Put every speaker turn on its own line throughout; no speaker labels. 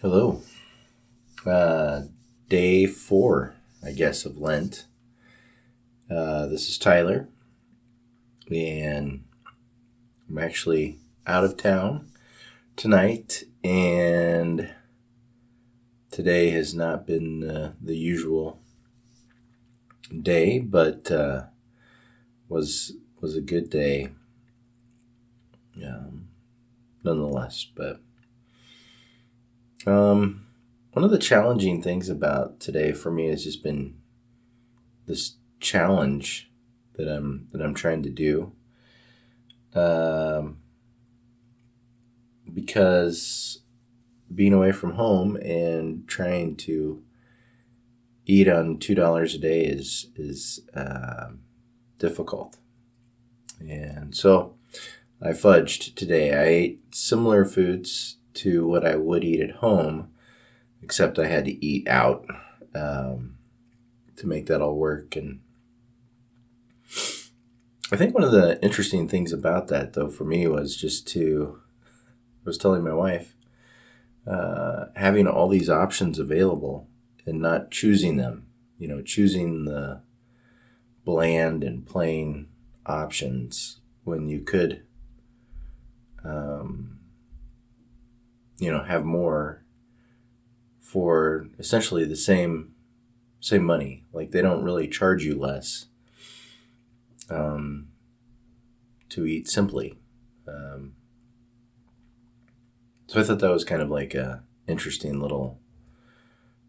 Hello. Uh, Day 4, I guess, of Lent. This is Tyler, and I'm actually out of town tonight, and today has not been the usual day, but was a good day, um, nonetheless. But one of the challenging things about today for me has just been this challenge that I'm trying to do, um, because being away from home and trying to eat on $2 a day is difficult, and so I fudged today. I ate similar foods to what I would eat at home, except I had to eat out um, to make that all work. And I think one of the interesting things about that, though, for me was I was telling my wife, having all these options available and not choosing them, choosing the bland and plain options when you could, um, have more for essentially the same money. Like they don't really charge you less um, to eat simply. Um, so I thought that was kind of like a interesting little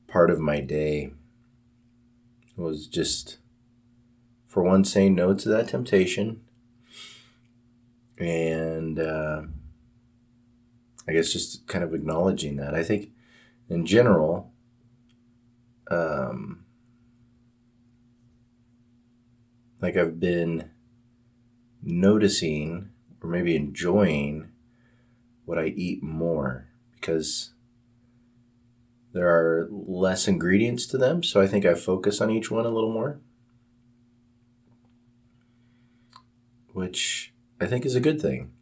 part of my day, was just, for one, saying no to that temptation, and I guess just kind of acknowledging that. I think in general, um, like I've been noticing or maybe enjoying what I eat more because there are less ingredients to them. So I think I focus on each one a little more, which I think is a good thing.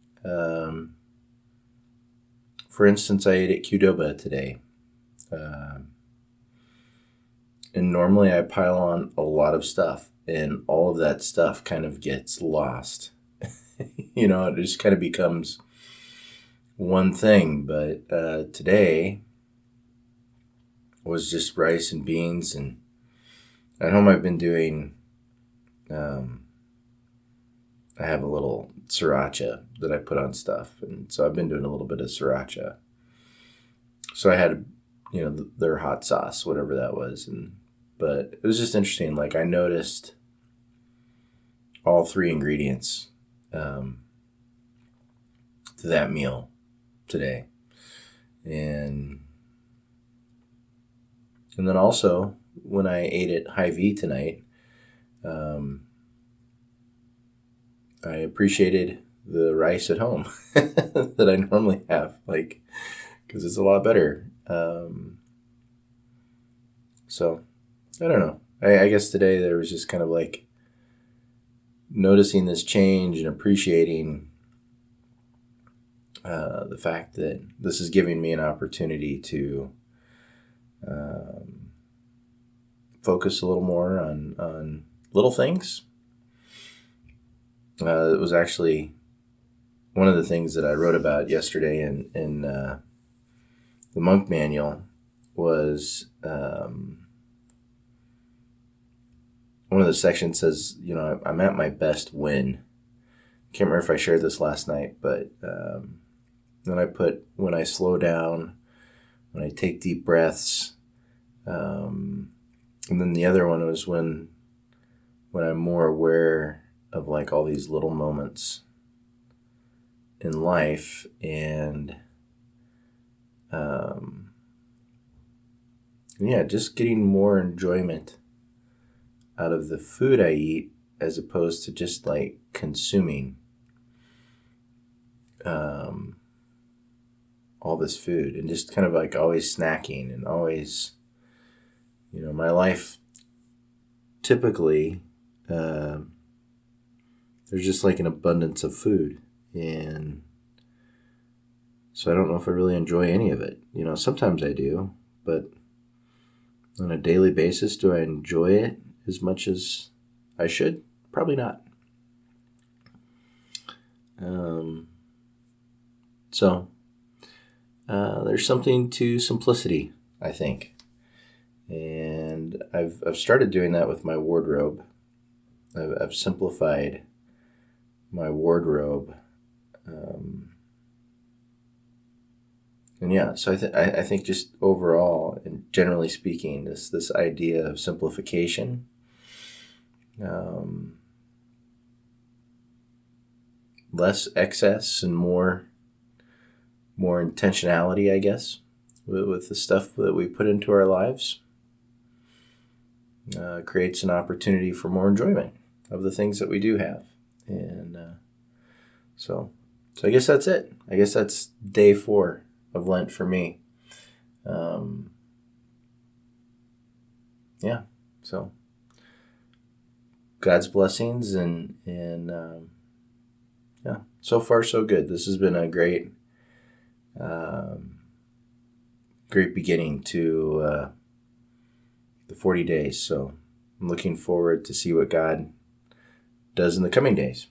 For instance, I ate at Qdoba today. Um, and normally I pile on a lot of stuff, and all of that stuff kind of gets lost. It just kind of becomes one thing. But today was just rice and beans. And at home I've been doing, I have a little sriracha that I put on stuff. And so I've been doing a little bit of sriracha. So I had, their hot sauce, whatever that was. But it was just interesting. Like I noticed all three ingredients um, to that meal today. And then also when I ate at Hy-Vee tonight, um, I appreciated the rice at home that I normally have, like, because it's a lot better. So I don't know. I guess today there was just kind of like noticing this change and appreciating the fact that this is giving me an opportunity to focus a little more on little things. It was actually one of the things that I wrote about yesterday in the monk manual was one of the sections says, I'm at my best when. Can't remember if I shared this last night, but then I put when I slow down, when I take deep breaths, and then the other one was when I'm more aware of like all these little moments in life, and just getting more enjoyment out of the food I eat as opposed to just like consuming all this food, and just kind of like always snacking and always, my life typically, there's just like an abundance of food, and So I don't know if I really enjoy any of it. Sometimes I do, but on a daily basis, do I enjoy it as much as I should? Probably not. So there's something to simplicity, I think. And I've started doing that with my wardrobe. I've simplified my wardrobe. And yeah, so I think just overall and generally speaking, this idea of simplification, less excess and more intentionality, I guess, with the stuff that we put into our lives, creates an opportunity for more enjoyment of the things that we do have. And so I guess that's it. I guess that's day 4 of Lent for me. Yeah. So God's blessings and yeah. So far so good. This has been a great beginning to the 40 days. So I'm looking forward to see what God does in the coming days.